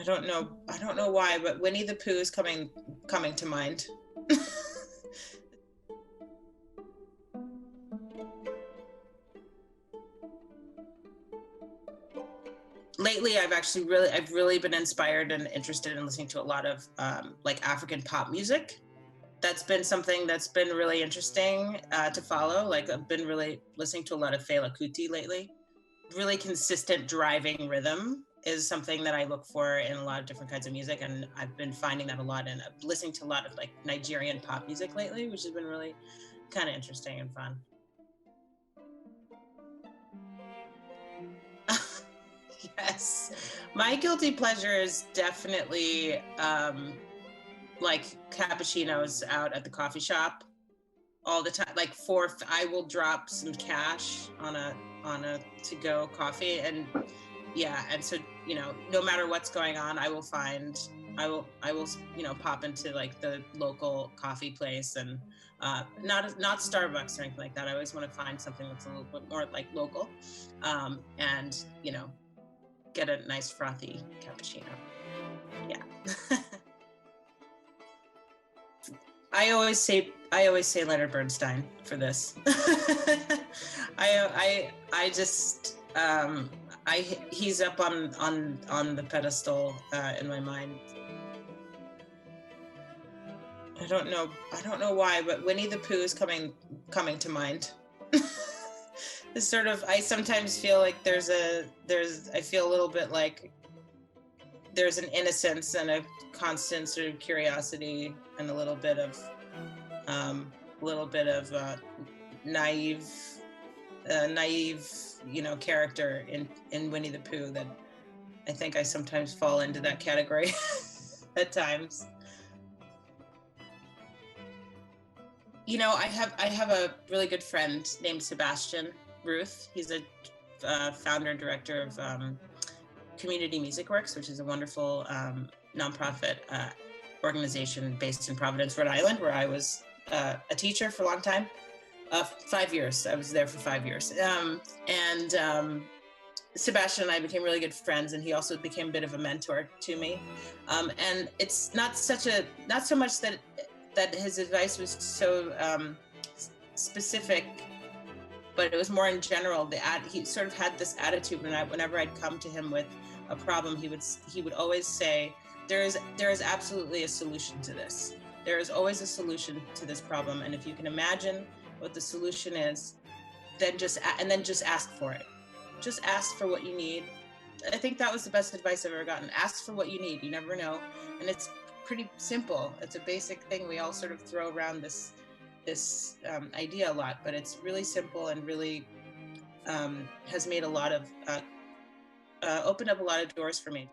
I don't know why, but Winnie the Pooh is coming to mind. Lately, I've really been inspired and interested in listening to a lot of like African pop music. That's been something that's been really interesting to follow. Like I've been really listening to a lot of Fela Kuti lately. Really consistent driving rhythm is something that I look for in a lot of different kinds of music, and I've been finding that a lot. And listening to a lot of like Nigerian pop music lately, which has been really kind of interesting and fun. Yes, my guilty pleasure is definitely like cappuccinos out at the coffee shop all the time. Like I will drop some cash on a to-go coffee, and yeah, and so no matter what's going on, I will pop into like the local coffee place, and not Starbucks or anything like that. I always want to find something that's a little bit more like local, and get a nice frothy cappuccino. Yeah. I always say Leonard Bernstein for this. I just he's up on the pedestal in my mind. I don't know why, but Winnie the Pooh is coming to mind. It's sort of, I sometimes feel like I feel a little bit like there's an innocence and a constant sort of curiosity and a little bit of naive character in Winnie the Pooh that I think I sometimes fall into that category at times. I have a really good friend named Sebastian Ruth. He's a founder and director of Community Music Works, which is a wonderful nonprofit organization based in Providence, Rhode Island, where I was a teacher for a long time. 5 years. I was there for 5 years. Sebastian and I became really good friends, and he also became a bit of a mentor to me. And it's not so much that his advice was so specific, but it was more in general. He sort of had this attitude whenever I'd come to him with a problem, he would always say, there is absolutely a solution to this. There is always a solution to this problem, and if you can imagine what the solution is, then just ask for it. Just ask for what you need. I think that was the best advice I've ever gotten. Ask for what you need. You never know, and it's pretty simple. It's a basic thing we all sort of throw around this idea a lot, but it's really simple and really has made a lot of opened up a lot of doors for me.